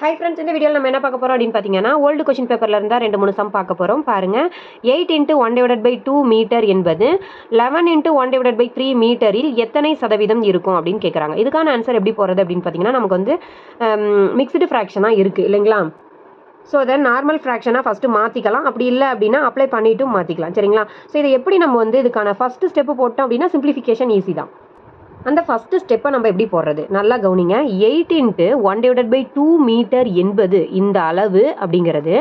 Hi friends, இந்த வீடியோவில் நம்ம என்ன பார்க்க போகிறோம் அப்படின்னு பார்த்தீங்கன்னா, ஓல்டு கொஷின் பேப்பரில் இருந்தால் 2-3 சம் பார்க்க போகிறோம். பாருங்கள், 8 × 1/2 மீட்டர் என்பது 11 × 1/3 மீட்டரில் எத்தனை சதவீதம் இருக்கும் அப்படின்னு கேட்குறாங்க. இதுக்கான ஆன்சர் எப்படி போகிறது அப்படின்னு பார்த்தீங்கன்னா, நமக்கு வந்து மிக்ஸ்டு ஃப்ராக்ஷனாக இருக்குது இல்லைங்களா? ஸோ அதை நார்மல் ஃப்ராக்ஷனாக ஃபஸ்ட்டு மாற்றிக்கலாம். அப்படி இல்லை அப்படின்னா அப்ளை பண்ணிவிட்டும் மாற்றிக்கலாம். சரிங்களா? ஸோ இதை எப்படி நம்ம வந்து இதுக்கான ஃபஸ்ட்டு ஸ்டெப்பு போட்டோம் அப்படின்னா சிம்பிளிஃபிகேஷன் ஈஸி தான். அந்த ஃபஸ்ட்டு ஸ்டெப்பை நம்ம எப்படி போடுறது நல்லா கவனிங்க. 8 × 1/2 மீட்டர் என்பது இந்த அளவு அப்படிங்கிறது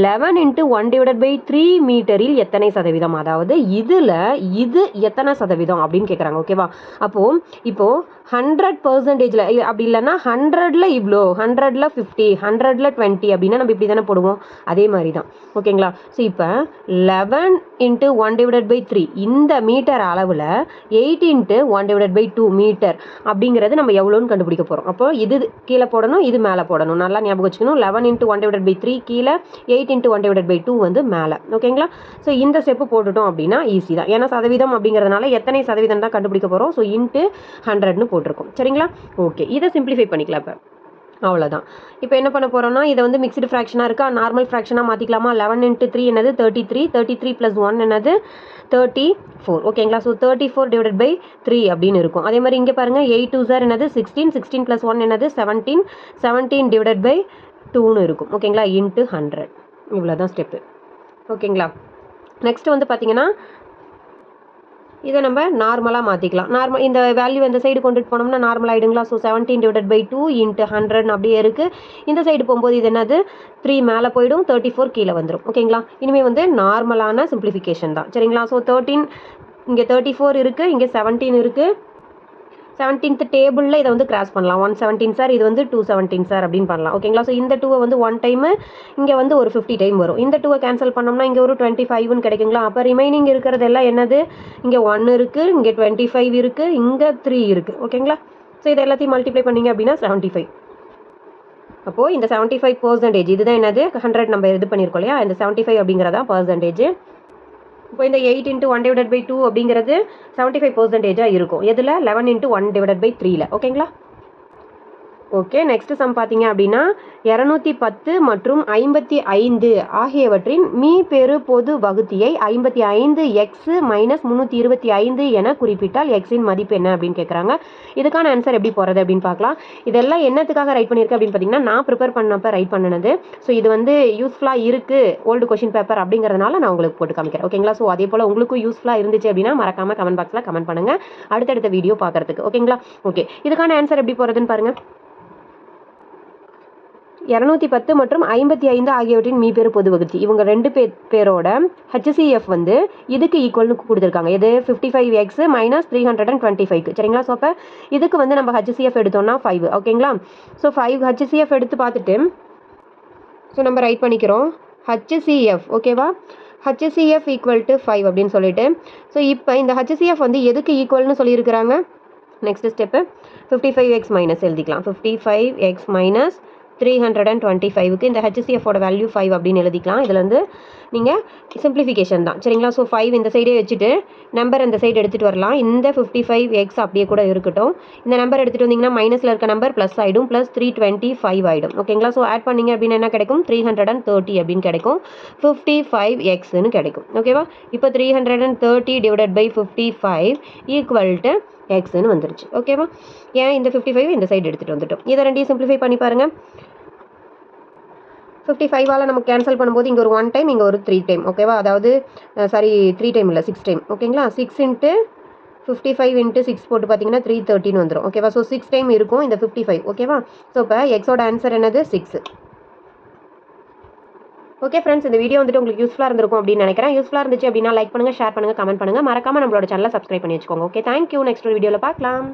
11 × 1/3 மீட்டரில் எத்தனை சதவீதம், அதாவது இதில் இது எத்தனை சதவீதம் அப்படின்னு கேட்குறாங்க. ஓகேவா? அப்போது இப்போது 100% அப்படி இல்லைன்னா 100ல் இவ்வளோ, 100ல் 50, 100ல் 20 அப்படின்னா நம்ம இப்படி தானே போடுவோம். அதே மாதிரி தான். ஓகேங்களா? ஸோ இப்போ 11 × 1/3 இந்த மீட்டர் அளவில் 8 × 1/2 மீட்டர் அப்படிங்கிறது நம்ம எவ்வளோன்னு கண்டுபிடிக்க போகிறோம். அப்போ இது கீழே போடணும், இது மேலே போடணும். நல்லா ஞாபகம் வச்சுக்கணும். 11 × 1/3 கீழே, 8 × 1/2 வந்து மேலே. ஓகேங்களா? ஸோ இந்த ஸ்டெப்பு போட்டுட்டோம் அப்படின்னா ஈஸி தான். ஏன்னா சதவீதம் அப்படிங்கிறதுனால எத்தனை சதவீதம் தான் கண்டுபிடிக்க போகிறோம். ஸோ இன்ட்டு 100ன்னு போட்டிருக்கோம். சரிங்களா? ஓகே, இதை சிம்பிளிஃபை பண்ணிக்கலாம். இப்போ அவ்வளோதான். இப்போ என்ன பண்ண போகிறோம்னா, இதை வந்து மிக்ஸ்டு ஃப்ராக்ஷனாக இருக்கா, நார்மல் ஃப்ராக்ஷனாக மாற்றிக்கலாமா? 11 × 3 என்னது 33, 33 + 1 என்னது 34. ஓகேங்களா? ஸோ 34/3 அப்படின்னு இருக்கும். அதே மாதிரி இங்கே பாருங்கள், 8 2s என்னது 16, 16 + 1 என்னது 17, 17/2ன்னு இருக்கும். ஓகேங்களா? இன்ட்டு 100. இவ்வளோ தான் ஸ்டெப்பு. ஓகேங்களா? நெக்ஸ்ட் வந்து பார்த்தீங்கன்னா, இதை நம்ம நார்மலாக மாற்றிக்கலாம். இந்த வேல்யூ இந்த சைடு கொண்டுட்டு போனோம்னா நார்மல் ஆகிடுங்களா? ஸோ 17/2 × 100 அப்படியே இருக்குது. இந்த சைடு போகும்போது இது என்னது 3 மேலே போயிடும், 34 கீழே வந்துடும். ஓகேங்களா? இனிமேல் வந்து நார்மலான சிம்பிளிஃபிகேஷன் தான். சரிங்களா? ஸோ 13 இங்கே 34 இருக்குது, இங்கே 17 இருக்குது. 17th டேபிளில் இதை வந்து கிராஸ் பண்ணலாம். 117 சார், இது வந்து 217 சார் அப்படின்னு பண்ணலாம். ஓகேங்களா? ஸோ இந்த 2 வந்து 1 டைமு, இங்கே வந்து ஒரு 50 டைம் வரும். இந்த 2 கேன்சல் பண்ணோம்னா இங்கே ஒரு 25ன்னு கிடைக்குங்களா? அப்போ ரிமைனிங் இருக்கிறது எல்லாம் என்னது, இங்கே 1 இருக்குது, இங்கே 25 இருக்குது, இங்கே 3 இருக்குது. ஓகேங்களா? ஸோ இது எல்லாத்தையும் மல்டிப்ளை பண்ணிங்க அப்படின்னா 75. அப்போது இந்த 75% இதுதான் என்னது 100 நம்ம இது பண்ணியிருக்கோம் இல்லையா? இந்த 75 அப்படிங்கிறதா பர்சன்டேஜ். இப்போ இந்த 8 × 1/2 அப்படிங்கிறது 75% இருக்கும். எதில் 11 × 1/3. ஓகேங்களா? ஓகே, நெக்ஸ்ட் சம் பார்த்தீங்க அப்படின்னா, 210 மற்றும் 55 ஆகியவற்றின் மீப்பெரு பொது வகுத்தியை 55x - 325 என குறிப்பிட்டால் எக்ஸின் மதிப்பு என்ன அப்படின்னு கேட்குறாங்க. இதுக்கான ஆன்சர் எப்படி போகிறது அப்படின்னு பார்க்கலாம். இதெல்லாம் என்னத்துக்காக ரைட் பண்ணியிருக்கேன் அப்படின்னு பார்த்தீங்கன்னா, நான் ப்ரிப்பேர் பண்ணப்போ ரைட் பண்ணினது. ஸோ இது வந்து யூஸ்ஃபுல்லாக இருக்குது ஓல்டு கொஷின் பேப்பர் அப்படிங்கிறதுனால நான் உங்களுக்கு போட்டு காமிக்கிறேன். ஓகேங்களா? ஸோ அதே போல் உங்களுக்கும் யூஸ்ஃபுல்லாக இருந்துச்சு அப்படின்னா மறக்காமல் கமெண்ட் பாக்ஸில் கமெண்ட் பண்ணுங்கள் அடுத்தடுத்த வீடியோ பார்க்குறதுக்கு. ஓகேங்களா? ஓகே, இதுக்கான ஆன்சர் எப்படி போகிறதுன்னு பாருங்கள். 210 மற்றும் 55 ஆகியவற்றின் மீப்பெரு பொது வகுத்தி, இவங்க 2 பேரோட HCF வந்து இதுக்கு ஈக்குவல்னு கொடுத்துருக்காங்க. இது 55x - 325. சரிங்களா? ஸோ அப்போ இதுக்கு வந்து நம்ம HCF எடுத்தோம்னா 5. ஓகேங்களா? ஸோ 5 HCF எடுத்து பார்த்துட்டு ஸோ நம்ம ரைட் பண்ணிக்கிறோம் HCF. ஓகேவா? HCF = 5 அப்படின்னு சொல்லிட்டு. ஸோ இப்போ இந்த HCF வந்து எதுக்கு ஈக்குவல்னு சொல்லியிருக்கிறாங்க. நெக்ஸ்ட் ஸ்டெப்பு 55x மைனஸ் எழுதிக்கலாம். 55x - 325க்கு இந்த HCFோட வேல்யூ 5 அப்படின்னு எழுதிக்கலாம். இதில் வந்து நீங்கள் சிம்பிளிஃபிகேஷன் தான். சரிங்களா? ஸோ 5 இந்த சைடே வச்சுட்டு நம்பர் இந்த சைடு எடுத்துகிட்டு வரலாம். இந்த 55x அப்படியே கூட இருக்கட்டும். இந்த நம்பர் எடுத்துகிட்டு வந்தீங்கன்னா மைனஸில் இருக்க நம்பர் ப்ளஸ் ஆகிடும், ப்ளஸ் 325 ஆகிடும். ஓகேங்களா? ஸோ ஆட் பண்ணிங்க அப்படின்னு என்ன கிடைக்கும், 330 அப்படின்னு கிடைக்கும். 55xன்னு கிடைக்கும். ஓகேவா? இப்போ 330/55 = எக்ஸ்ன்னு வந்துருச்சு. ஓகேவா? ஏன் இந்த 55 இந்த சைடு எடுத்துகிட்டு வந்துட்டோம். இதை ரெண்டையும் சிம்பிளிஃபை பண்ணி பாருங்கள். 55ஆல் நம்ம கேன்சல் பண்ணும்போது இங்கே ஒரு 1 டைம், இங்கே ஒரு 3 டைம். ஓகேவா? அதாவது 3 டைம் இல்லை, 6 டைம். ஓகேங்களா? 6 × 55 × 6 போட்டு பார்த்தீங்கன்னா 330ன்னு வந்துடும். ஓகேவா? ஸோ 6 டைம் இருக்கும் இந்த 55. ஓகேவா? ஸோ இப்போ எக்ஸோட ஆன்சர் என்னது 6. ஓகே ஃப்ரெண்ட்ஸ், இந்த வீடியோ வந்துட்டு உங்களுக்கு யூஸ்ஃபுல்லாக இருந்திருக்கும் அப்படின்னு நினைக்கிறேன். யூஸ்ஃபுல்லாக இருந்துச்சு அப்படின்னா லைக் பண்ணுங்கள், ஷேர் பண்ணுங்கள், கமெண்ட் பண்ணுங்கள். மறக்காமல் நம்மளோட சேனலை சப்ஸ்கிரைப் பண்ணி வச்சுக்கோங்க. Okay, thank you. நெக்ஸ்ட் ஒரு வீடியோவில் பார்க்கலாம்.